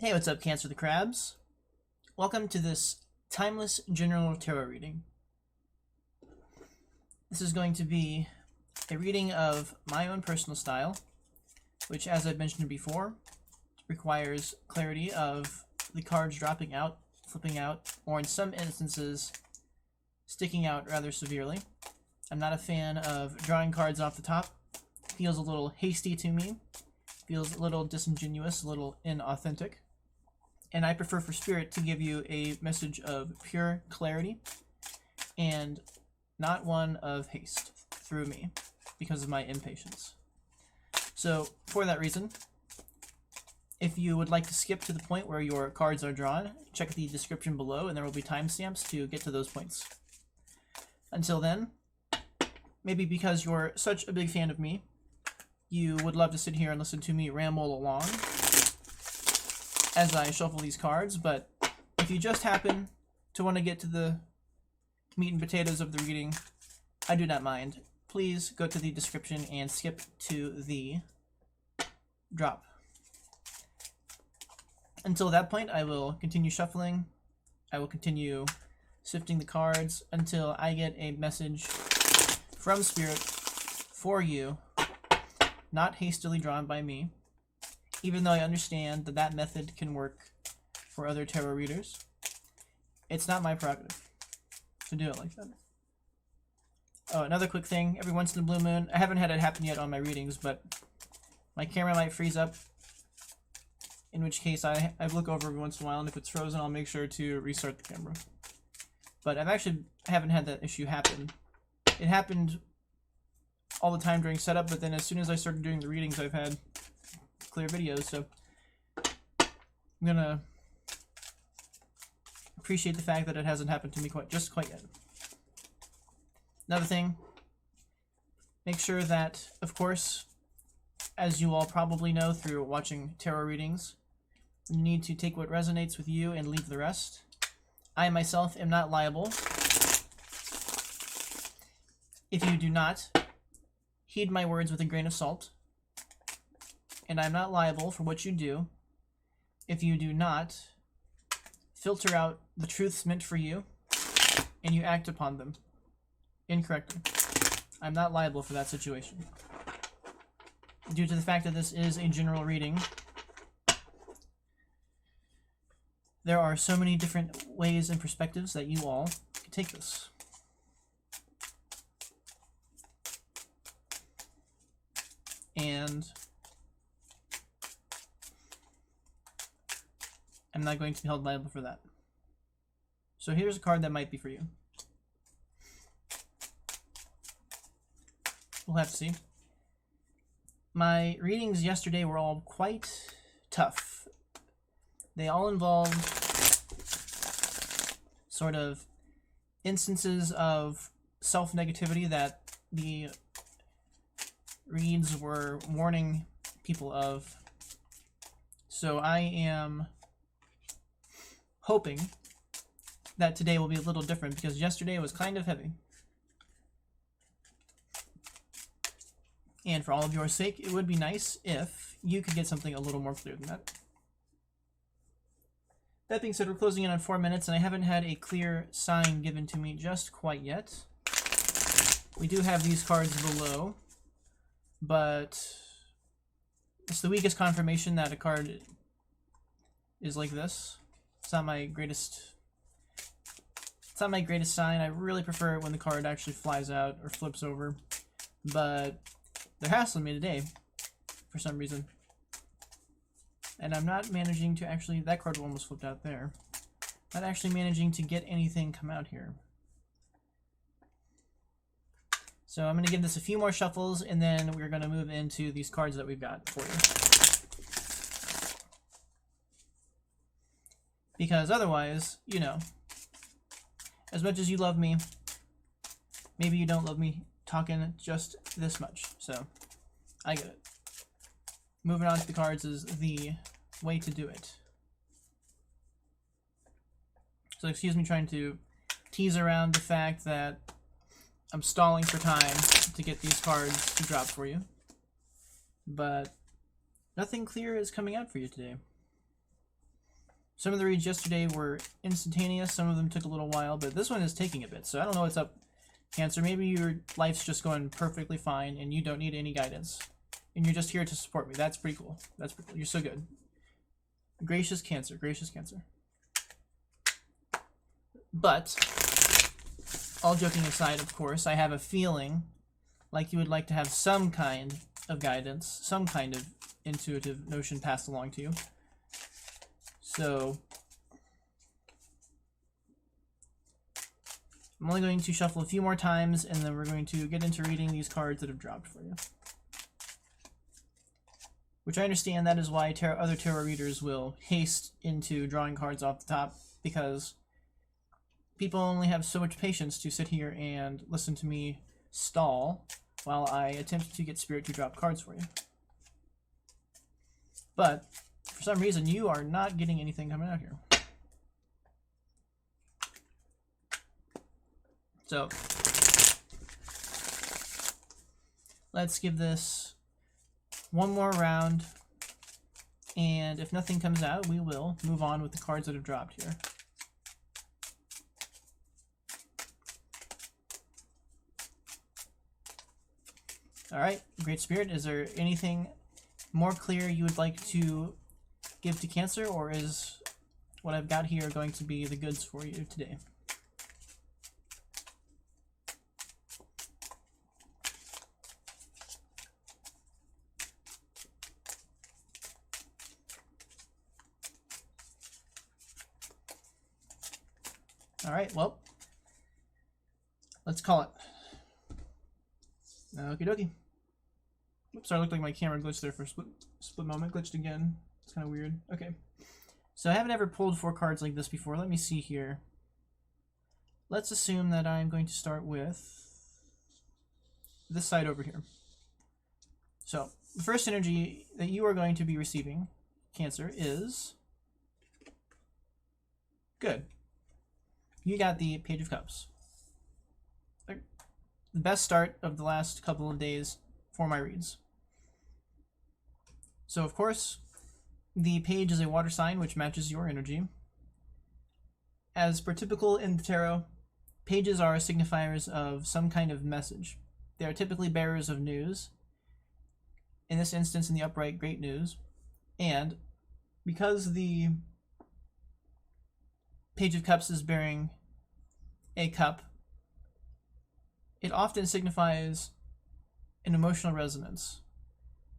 Hey, what's up, Cancer the Crabs? Welcome to this timeless general tarot reading. This is going to be a reading of my own personal style, which, as I've mentioned before, requires clarity of the cards dropping out, flipping out, or in some instances, sticking out rather severely. I'm not a fan of drawing cards off the top. It feels a little hasty to me. Feels a little disingenuous, a little inauthentic. And I prefer for Spirit to give you a message of pure clarity and not one of haste through me because of my impatience. So for that reason, if you would like to skip to the point where your cards are drawn, check the description below and there will be timestamps to get to those points. Until then, maybe because you're such a big fan of me, you would love to sit here and listen to me ramble along as I shuffle these cards, but if you just happen to want to get to the meat and potatoes of the reading, I do not mind. Please go to the description and skip to the drop. Until that point, I will continue shuffling. I will continue sifting the cards until I get a message from Spirit for you, not hastily drawn by me, even though I understand that that method can work for other tarot readers. It's not my prerogative to do it like that. Oh, another quick thing. Every once in a blue moon, I haven't had it happen yet on my readings, but my camera might freeze up, in which case I look over every once in a while, and if it's frozen, I'll make sure to restart the camera. But I haven't had that issue happen. It happened all the time during setup, but then as soon as I started doing the readings, I've had clear videos, so I'm gonna appreciate the fact that it hasn't happened to me just quite yet. Another thing, make sure that, of course, as you all probably know through watching tarot readings, you need to take what resonates with you and leave the rest. I myself am not liable if you do not heed my words with a grain of salt, and I'm not liable for what you do if you do not filter out the truths meant for you and you act upon them incorrectly. I'm not liable for that situation. Due to the fact that this is a general reading, there are so many different ways and perspectives that you all can take this. And I'm not going to be held liable for that. So here's a card that might be for you. We'll have to see. My readings yesterday were all quite tough. They all involved sort of instances of self-negativity that the reads were warning people of. So I am hoping that today will be a little different because yesterday was kind of heavy. And for all of your sake, it would be nice if you could get something a little more clear than that. That being said, we're closing in on 4 minutes, and I haven't had a clear sign given to me just quite yet. We do have these cards below, but it's the weakest confirmation that a card is like this. It's not my greatest sign. I really prefer it when the card actually flies out or flips over, but they're hassling me today for some reason. And I'm not managing to actually, that card almost flipped out there. Not actually managing to get anything come out here. So I'm going to give this a few more shuffles, and then we're going to move into these cards that we've got for you. Because otherwise, you know, as much as you love me, maybe you don't love me talking just this much. So I get it. Moving on to the cards is the way to do it. So excuse me trying to tease around the fact that I'm stalling for time to get these cards to drop for you. But nothing clear is coming out for you today. Some of the reads yesterday were instantaneous, some of them took a little while, but this one is taking a bit. So I don't know what's up, Cancer. Maybe your life's just going perfectly fine and you don't need any guidance. And you're just here to support me. That's pretty cool. That's pretty cool. You're so good. Gracious Cancer. Gracious Cancer. But, all joking aside, of course, I have a feeling like you would like to have some kind of guidance, some kind of intuitive notion passed along to you. So, I'm only going to shuffle a few more times, and then we're going to get into reading these cards that have dropped for you. Which I understand that is why other tarot readers will haste into drawing cards off the top, because people only have so much patience to sit here and listen to me stall while I attempt to get Spirit to drop cards for you. But, for some reason, you are not getting anything coming out here. So, let's give this one more round, and if nothing comes out, we will move on with the cards that have dropped here. Alright, Great Spirit, is there anything more clear you would like to give to Cancer, or is what I've got here going to be the goods for you today? Alright, well, let's call it. Okie dokie. Oops, sorry, it looked like my camera glitched there for a split moment. Glitched again. It's kind of weird. Okay. So I haven't ever pulled 4 cards like this before. Let me see here. Let's assume that I'm going to start with this side over here. So, the first energy that you are going to be receiving, Cancer, is good. You got the Page of Cups. The best start of the last couple of days for my reads. So, of course, the page is a water sign, which matches your energy. As per typical in the tarot, pages are signifiers of some kind of message. They are typically bearers of news. In this instance, in the upright, great news. And because the Page of Cups is bearing a cup, it often signifies an emotional resonance.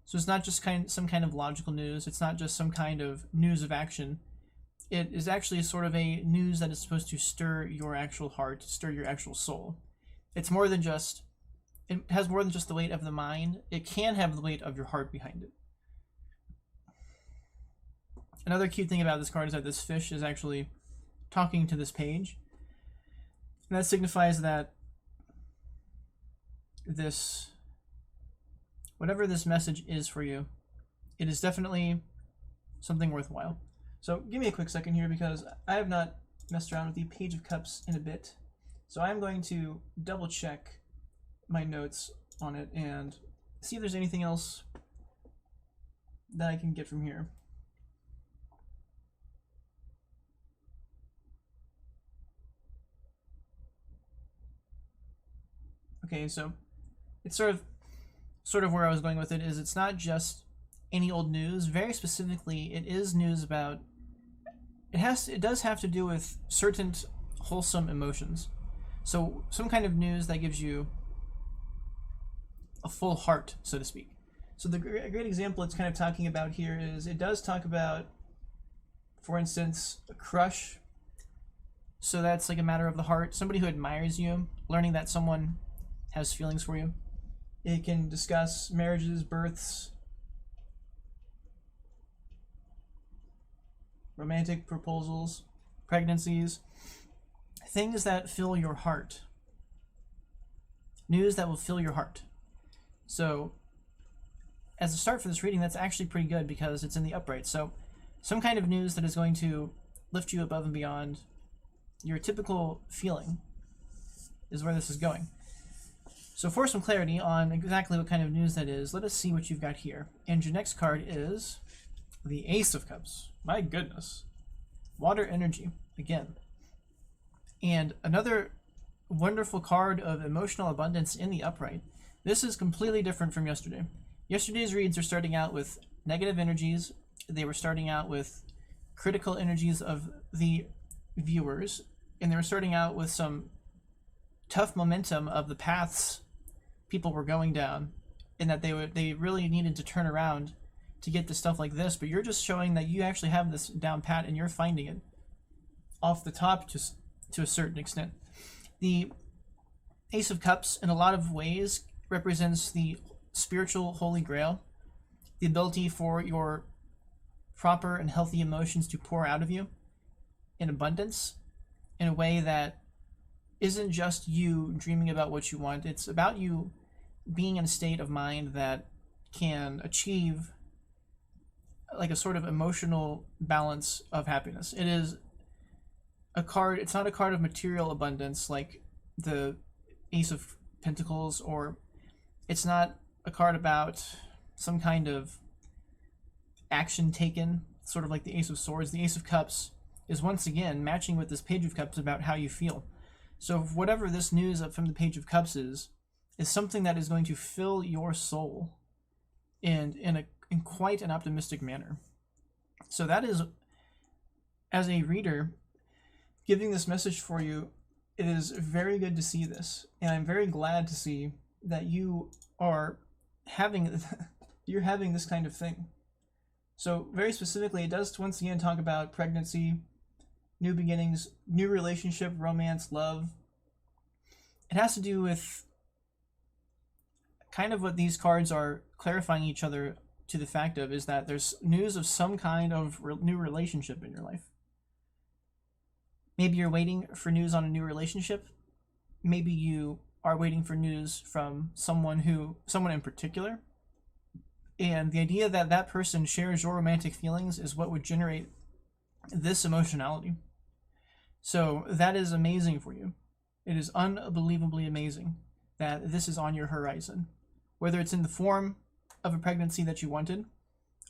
So it's not just some kind of logical news. It's not just some kind of news of action. It is actually sort of a news that is supposed to stir your actual heart, stir your actual soul. It's more than just, it has more than just the weight of the mind. It can have the weight of your heart behind it. Another cute thing about this card is that this fish is actually talking to this page. And that signifies that this, whatever this message is for you, it is definitely something worthwhile. So give me a quick second here, because I have not messed around with the Page of Cups in a bit. So I'm going to double check my notes on it and see if there's anything else that I can get from here. Okay, so it's sort of where I was going with it, is it's not just any old news. Very specifically, it is news about, it does have to do with certain wholesome emotions. So some kind of news that gives you a full heart, so to speak. So a great example it's kind of talking about here is, it does talk about, for instance, a crush. So that's like a matter of the heart. Somebody who admires you, learning that someone has feelings for you. It can discuss marriages, births, romantic proposals, pregnancies, things that fill your heart. News that will fill your heart. So, as a start for this reading, that's actually pretty good because it's in the upright. So, some kind of news that is going to lift you above and beyond your typical feeling is where this is going. So for some clarity on exactly what kind of news that is, let us see what you've got here. And your next card is the Ace of Cups. My goodness. Water energy, again. And another wonderful card of emotional abundance in the upright. This is completely different from yesterday. Yesterday's reads are starting out with negative energies. They were starting out with critical energies of the viewers, and they were starting out with some tough momentum of the paths people were going down, and that they really needed to turn around to get to stuff like this. But you're just showing that you actually have this down pat, and you're finding it off the top to a certain extent. The Ace of Cups, in a lot of ways, represents the spiritual holy grail, the ability for your proper and healthy emotions to pour out of you in abundance, in a way that isn't just you dreaming about what you want. It's about you being in a state of mind that can achieve like a sort of emotional balance of happiness. It is a card, it's not a card of material abundance like the Ace of Pentacles, or it's not a card about some kind of action taken, sort of like the Ace of Swords. The Ace of Cups is once again matching with this Page of Cups about how you feel. So whatever this news from the Page of Cups is something that is going to fill your soul in quite an optimistic manner. So that is, as a reader, giving this message for you. It is very good to see this, and I'm very glad to see that you are having you're having this kind of thing. So very specifically, it does once again talk about pregnancy, new beginnings, new relationship, romance, love. It has to do with kind of what these cards are clarifying each other to the fact of, is that there's news of some kind of new relationship in your life. Maybe you're waiting for news on a new relationship. Maybe you are waiting for news from someone in particular. And the idea that that person shares your romantic feelings is what would generate this emotionality. So that is amazing for you. It is unbelievably amazing that this is on your horizon. Whether it's in the form of a pregnancy that you wanted,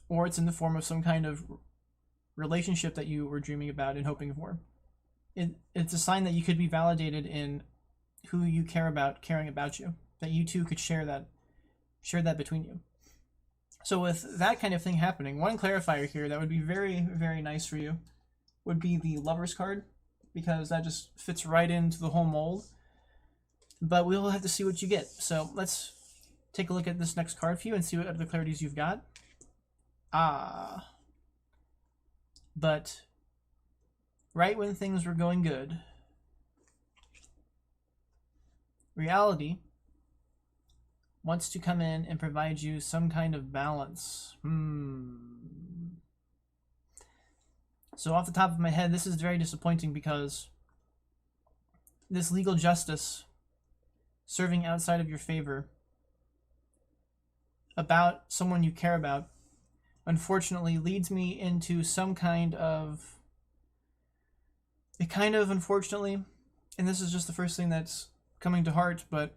or it's in the form of some kind of relationship that you were dreaming about and hoping for. It's a sign that you could be validated in who you care about caring about you, that you two could share that between you. So with that kind of thing happening, one clarifier here that would be very, very nice for you would be the Lover's card, because that just fits right into the whole mold. But we'll have to see what you get. So let's take a look at this next card for you and see what other clarities you've got. But right when things were going good, reality wants to come in and provide you some kind of balance. So off the top of my head, this is very disappointing, because this legal justice serving outside of your favor about someone you care about, unfortunately, leads me into some kind of, unfortunately, and this is just the first thing that's coming to heart, but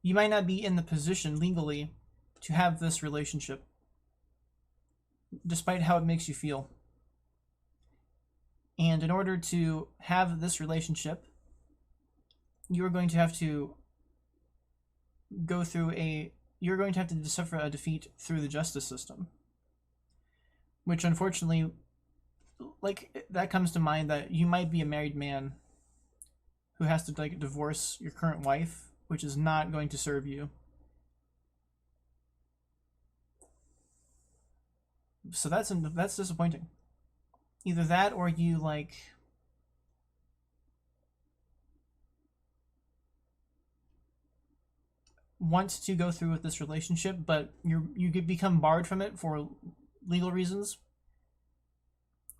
you might not be in the position legally to have this relationship, despite how it makes you feel. And in order to have this relationship, you're going to have to suffer a defeat through the justice system, which unfortunately, like, that comes to mind that you might be a married man who has to divorce your current wife, which is not going to serve you. So that's disappointing. Either that, or you want to go through with this relationship, but you could become barred from it for legal reasons,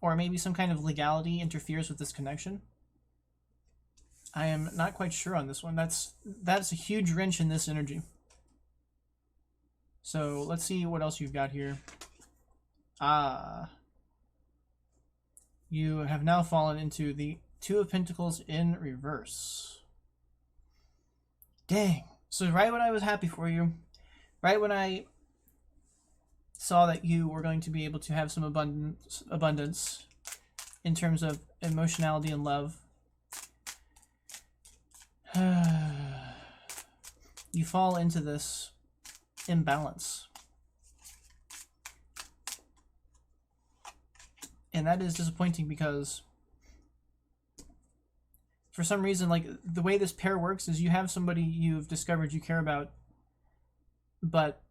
or maybe some kind of legality interferes with this connection. I am not quite sure on this one. That's a huge wrench in this energy. So let's see what else you've got here. You have now fallen into the Two of Pentacles in reverse. Dang. So right when I was happy for you, right when I saw that you were going to be able to have some abundance, in terms of emotionality and love. You fall into this imbalance. And that is disappointing because for some reason, like, the way this pair works is you have somebody you've discovered you care about, but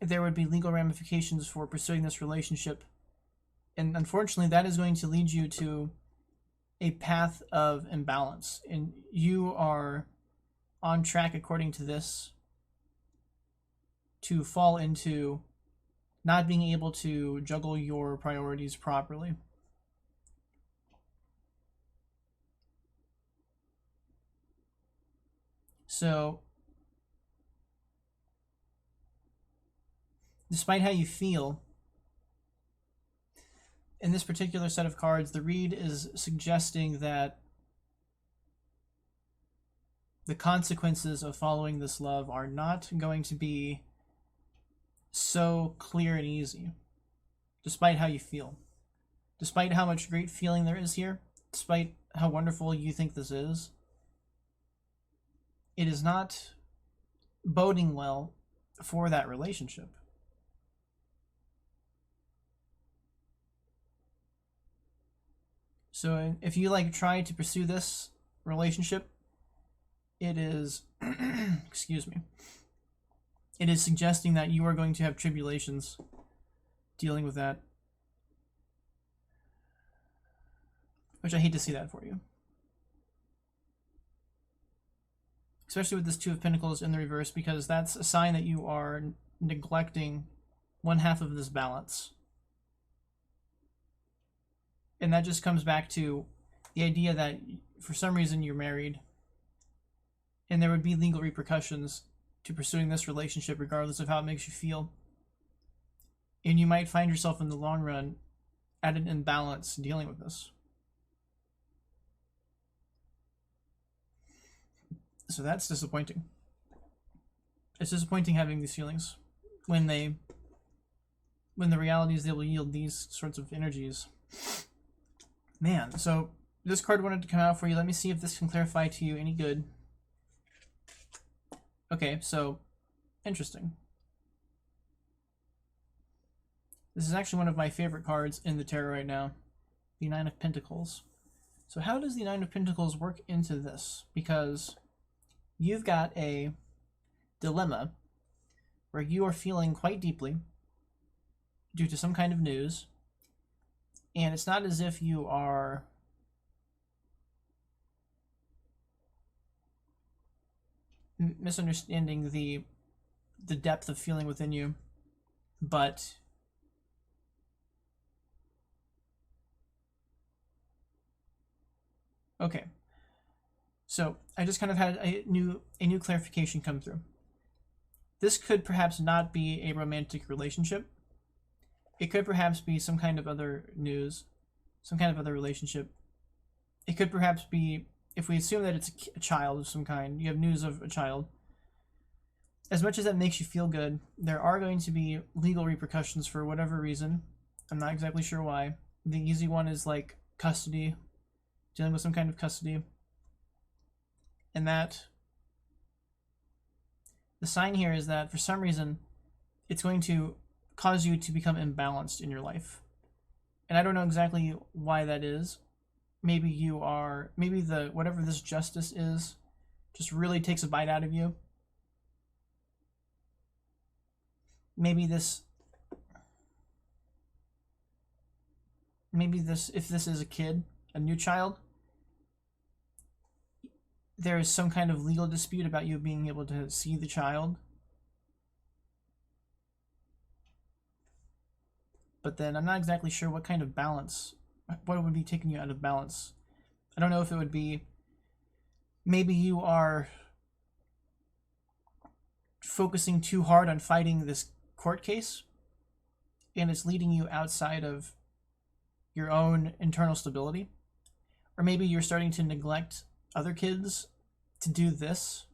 there would be legal ramifications for pursuing this relationship. And unfortunately, that is going to lead you to a path of imbalance. And you are on track, according to this, to fall into not being able to juggle your priorities properly. So, despite how you feel, in this particular set of cards, the read is suggesting that the consequences of following this love are not going to be so clear and easy, despite how you feel. Despite how much great feeling there is here, despite how wonderful you think this is, it is not boding well for that relationship. So if you try to pursue this relationship, it is excuse me, it is suggesting that you are going to have tribulations dealing with that, which I hate to see that for you, especially with this Two of Pentacles in the reverse, because that's a sign that you are neglecting one half of this balance. And that just comes back to the idea that for some reason you're married and there would be legal repercussions to pursuing this relationship regardless of how it makes you feel. And you might find yourself in the long run at an imbalance dealing with this. So that's disappointing. It's disappointing having these feelings when the reality is they will yield these sorts of energies. Man, so this card wanted to come out for you. Let me see if this can clarify to you any good. Okay, so interesting. This is actually one of my favorite cards in the tarot right now, the Nine of Pentacles. So how does the Nine of Pentacles work into this? Because you've got a dilemma where you are feeling quite deeply due to some kind of news, and it's not as if you are misunderstanding the depth of feeling within you, but okay. So I just kind of had a new clarification come through. This could perhaps not be a romantic relationship. It could perhaps be some kind of other news, some kind of other relationship. It could perhaps be, if we assume that it's a child of some kind, you have news of a child. As much as that makes you feel good, there are going to be legal repercussions for whatever reason. I'm not exactly sure why. The easy one is like custody, dealing with some kind of custody. And that the sign here is that for some reason it's going to cause you to become imbalanced in your life. And I don't know exactly why that is. Maybe the whatever this justice is just really takes a bite out of you. Maybe this, if this is a kid, a new child, there is some kind of legal dispute about you being able to see the child. But then I'm not exactly sure what kind of balance, what would be taking you out of balance. I don't know if it would be, maybe you are focusing too hard on fighting this court case, and it's leading you outside of your own internal stability. Or maybe you're starting to neglect other kids to do this.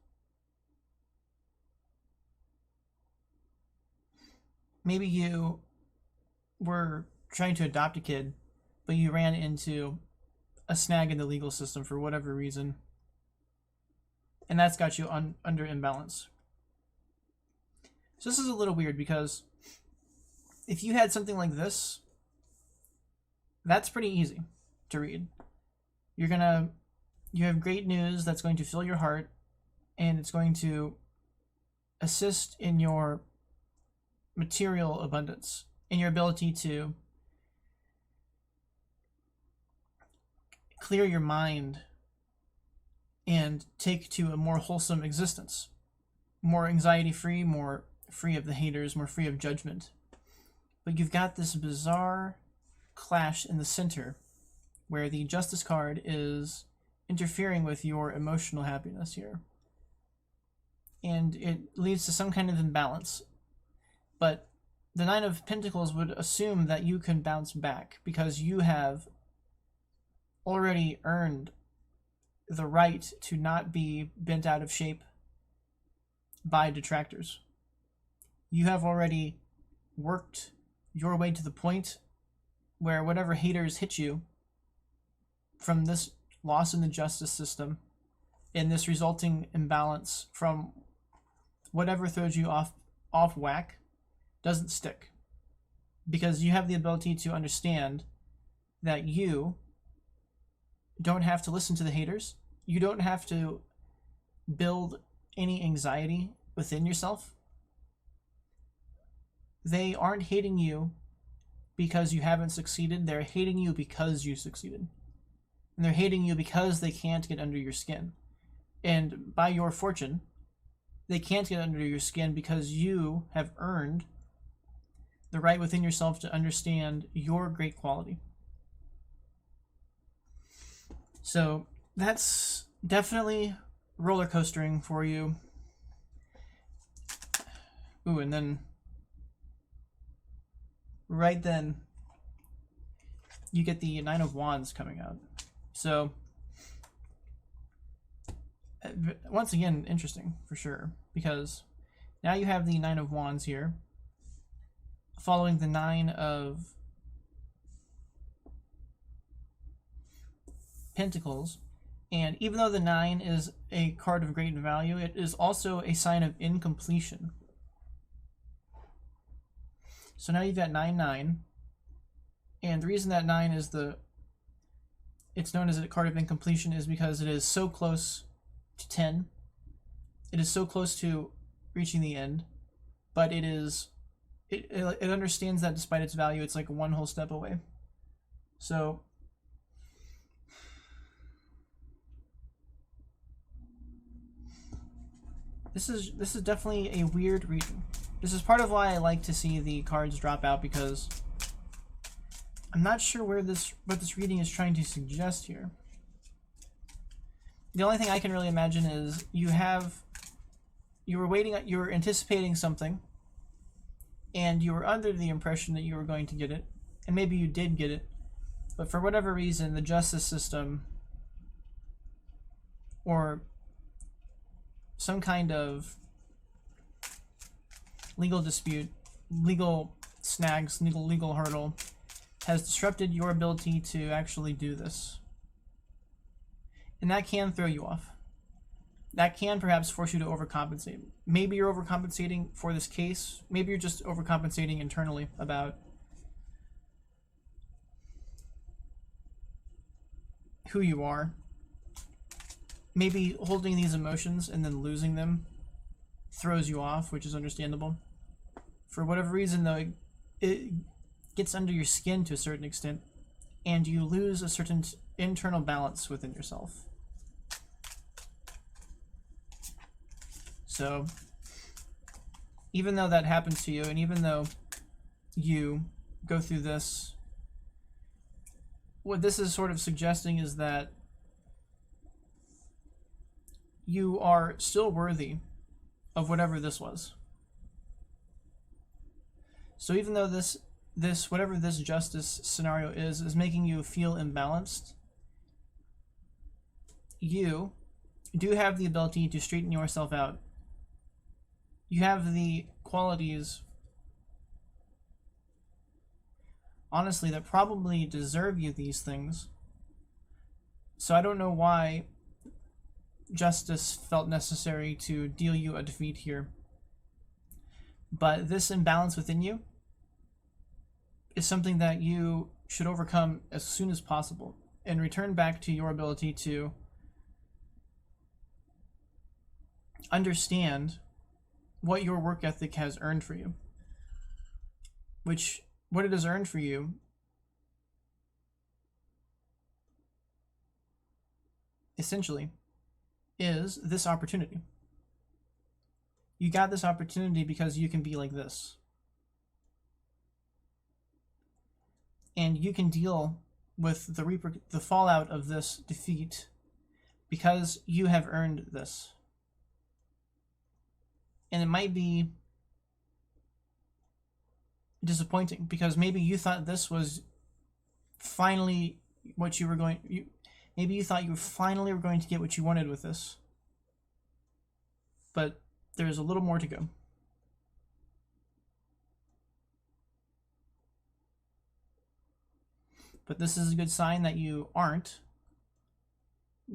Maybe you were trying to adopt a kid but you ran into a snag in the legal system for whatever reason, and that's got you under imbalance. So this is a little weird, because if you had something like this, that's pretty easy to read. You have great news that's going to fill your heart, and it's going to assist in your material abundance, in your ability to clear your mind and take to a more wholesome existence, more anxiety-free, more free of the haters, more free of judgment. But you've got this bizarre clash in the center where the Justice card is interfering with your emotional happiness here. And it leads to some kind of imbalance. But the Nine of Pentacles would assume that you can bounce back because you have already earned the right to not be bent out of shape by detractors. You have already worked your way to the point where whatever haters hit you from this loss in the justice system and this resulting imbalance from whatever throws you off whack doesn't stick, because you have the ability to understand that you don't have to listen to the haters. You don't have to build any anxiety within yourself. They aren't hating you because you haven't succeeded. They're hating you because you succeeded. And they're hating you because they can't get under your skin. And by your fortune, they can't get under your skin because you have earned the right within yourself to understand your great quality. So that's definitely roller coastering for you. Ooh, and then right then you get the Nine of Wands coming out. So once again, interesting for sure, because now you have the Nine of Wands here following the Nine of Pentacles. And even though the 9 is a card of great value, it is also a sign of incompletion. So now you've got 9-9, and the reason that 9 is it's known as a card of incompletion is because it is so close to 10. It is so close to reaching the end, but it understands that despite its value, it's like one whole step away. So this is definitely a weird reading. This is part of why I like to see the cards drop out, because I'm not sure what this reading is trying to suggest here. The only thing I can really imagine is you were anticipating something, and you were under the impression that you were going to get it, and maybe you did get it, but for whatever reason, the justice system or some kind of legal dispute, legal snags, legal hurdle has disrupted your ability to actually do this. And that can throw you off. That can perhaps force you to overcompensate. Maybe you're overcompensating for this case. Maybe you're just overcompensating internally about who you are. Maybe holding these emotions and then losing them throws you off, which is understandable. For whatever reason, though, it gets under your skin to a certain extent, and you lose a certain internal balance within yourself. So, even though that happens to you, and even though you go through this, what this is sort of suggesting is that you are still worthy of whatever this was. So even though this whatever this justice scenario is making you feel imbalanced, you do have the ability to straighten yourself out. You have the qualities honestly, that probably deserve you these things. So I don't know why justice felt necessary to deal you a defeat here. But this imbalance within you is something that you should overcome as soon as possible and return back to your ability to understand what your work ethic has earned for you. What it has earned for you essentially is this opportunity. You got this opportunity because you can be like this. And you can deal with the fallout of this defeat because you have earned this. And it might be disappointing because maybe you thought this was finally what you were going... Maybe you thought you finally were going to get what you wanted with this. But there's a little more to go. But this is a good sign that you aren't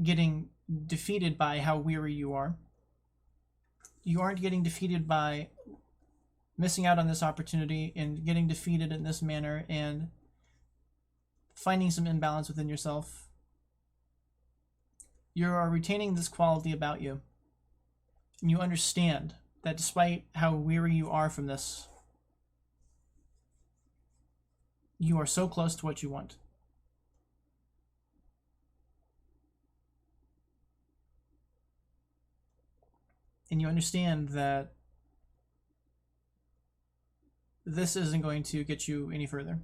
getting defeated by how weary you are. You aren't getting defeated by missing out on this opportunity and getting defeated in this manner and finding some imbalance within yourself. You are retaining this quality about you. And you understand that despite how weary you are from this, you are so close to what you want. And you understand that this isn't going to get you any further.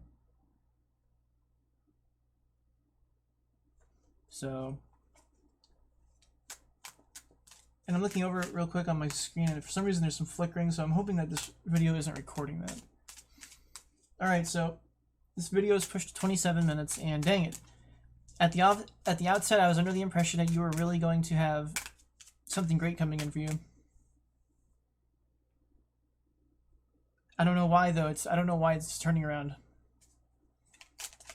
So, and I'm looking over it real quick on my screen, and for some reason there's some flickering, so I'm hoping that this video isn't recording that. Alright, so this video is pushed to 27 minutes, and dang it. At the outset, I was under the impression that you were really going to have something great coming in for you. I don't know why, though. I don't know why it's turning around.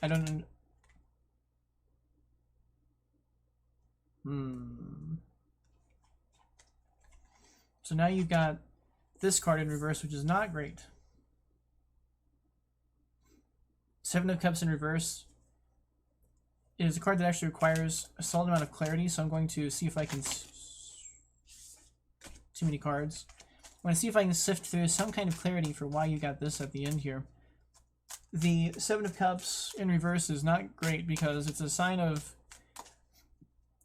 I don't... So now you've got this card in reverse, which is not great. Seven of Cups in reverse. It is a card that actually requires a solid amount of clarity, so I'm going to see if I can... Too many cards. I'm going to see if I can sift through some kind of clarity for why you got this at the end here. The Seven of Cups in reverse is not great because it's a sign of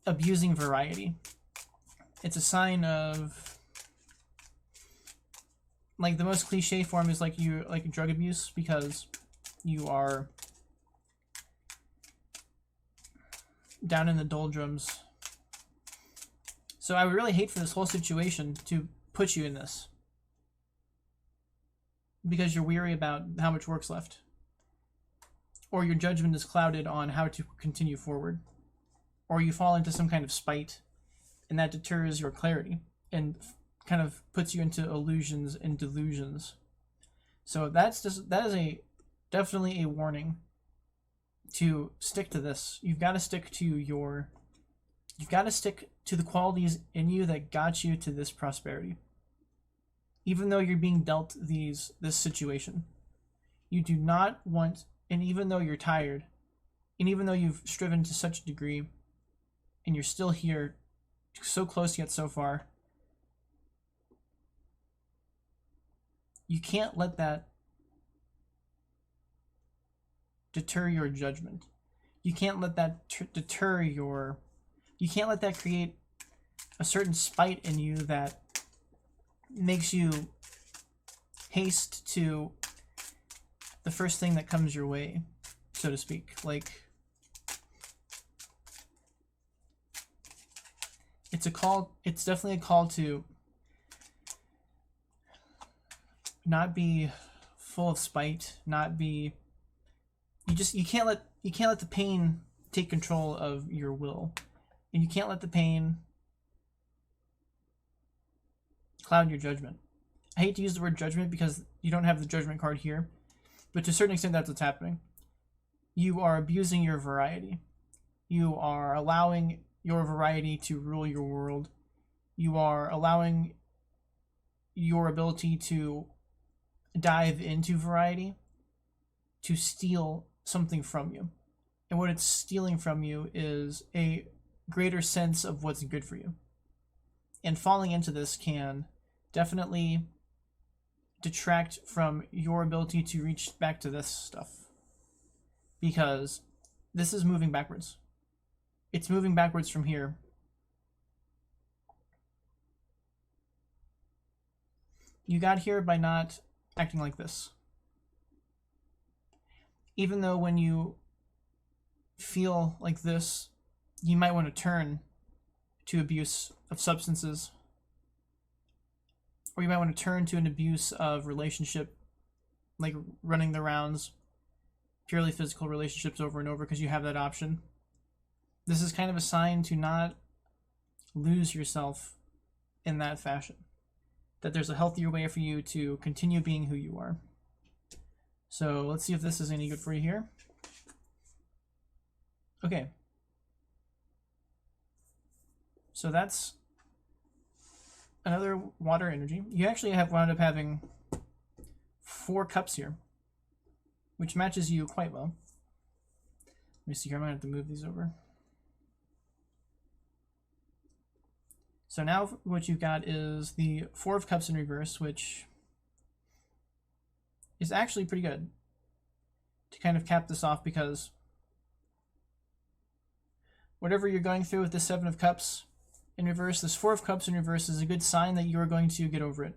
abusing variety. It's a sign of... Like, the most cliche form is like drug abuse, because you are down in the doldrums. So I would really hate for this whole situation to put you in this, because you're weary about how much work's left, or your judgment is clouded on how to continue forward, or you fall into some kind of spite and that deters your clarity and kind of puts you into illusions and delusions. So that is definitely a warning to stick to this. You've got to stick to the qualities in you that got you to this prosperity. Even though you're being dealt this situation, you do not want, and even though you're tired, and even though you've striven to such a degree, and you're still here, so close yet so far, you can't let that deter your judgment. You can't let that deter your... You can't let that create a certain spite in you that makes you haste to the first thing that comes your way, so to speak. Like, it's definitely a call to not be full of spite, not be... You can't let the pain take control of your will. And you can't let the pain cloud your judgment. I hate to use the word judgment because you don't have the judgment card here, but to a certain extent that's what's happening. you are abusing your variety. You are allowing your variety to rule your world. You are allowing your ability to dive into variety to steal something from you. And what it's stealing from you is a greater sense of what's good for you. And falling into this can definitely detract from your ability to reach back to this stuff. Because this is moving backwards. It's moving backwards from here. You got here by not acting like this. Even though when you feel like this, you might want to turn to abuse of substances, or you might want to turn to an abuse of relationship, like running the rounds, purely physical relationships over and over because you have that option. This is kind of a sign to not lose yourself in that fashion, that there's a healthier way for you to continue being who you are. So let's see if this is any good for you here. Okay. So that's another water energy. You actually have wound up having 4 cups here, which matches you quite well. Let me see here. I'm going to have to move these over. So now what you've got is the 4 of Cups in reverse, which is actually pretty good to kind of cap this off, because whatever you're going through with the 7 of Cups in reverse, this 4 of Cups in reverse is a good sign that you are going to get over it.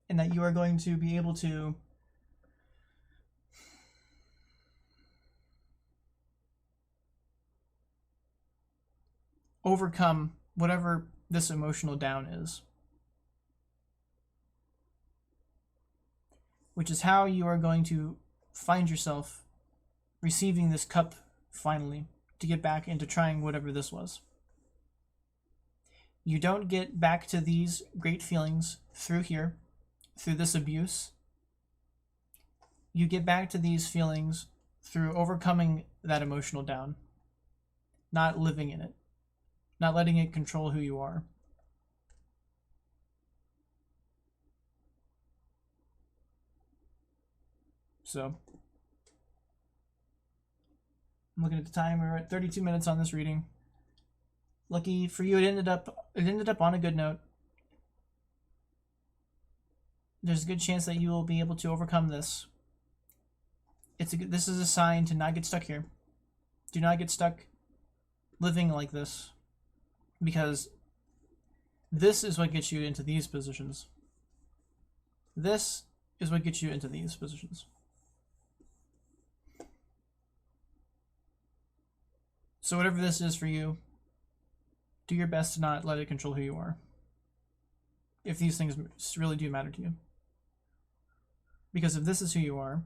And that you are going to be able to overcome whatever this emotional down is. Which is how you are going to find yourself receiving this cup finally, to get back into trying whatever this was. You don't get back to these great feelings through here, through this abuse. You get back to these feelings through overcoming that emotional down, not living in it, not letting it control who you are. So, I'm looking at the time. We're at 32 minutes on this reading. Lucky for you, it ended up on a good note. There's a good chance that you will be able to overcome this. This is a sign to not get stuck here. Do not get stuck living like this, because this is what gets you into these positions. This is what gets you into these positions. So whatever this is for you, do your best to not let it control who you are, if these things really do matter to you. Because if this is who you are,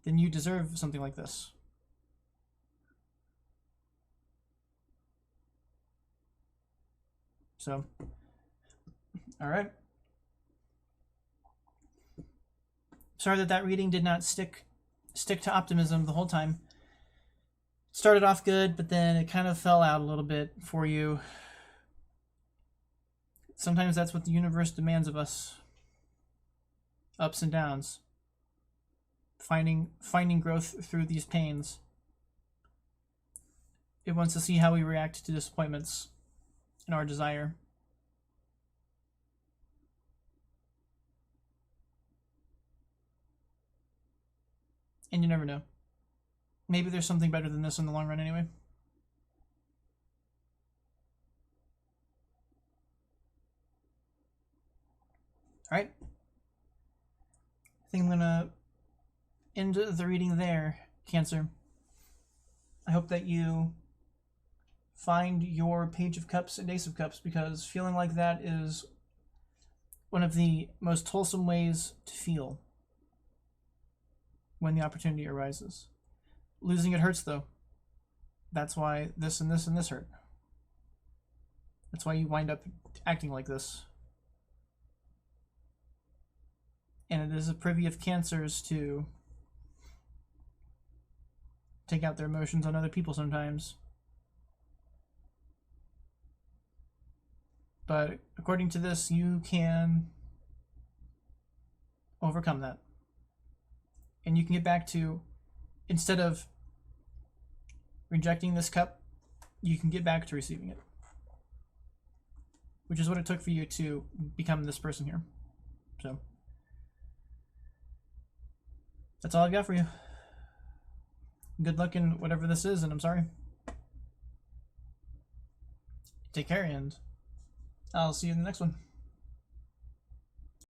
then you deserve something like this. So, all right. Sorry that reading did not stick to optimism the whole time. Started off good, but then it kind of fell out a little bit for you. Sometimes that's what the universe demands of us. Ups and downs. Finding growth through these pains. It wants to see how we react to disappointments and our desire. And you never know. Maybe there's something better than this in the long run anyway. All right. I think I'm going to end the reading there, Cancer. I hope that you find your Page of Cups and Ace of Cups, because feeling like that is one of the most wholesome ways to feel when the opportunity arises. Losing it hurts, though. That's why this and this and this hurt. That's why you wind up acting like this. And it is a privy of Cancers to take out their emotions on other people sometimes. But according to this, you can overcome that. And you can get back to, instead of rejecting this cup, you can get back to receiving it. Which is what it took for you to become this person here. So, that's all I've got for you. Good luck in whatever this is, and I'm sorry. Take care, and I'll see you in the next one.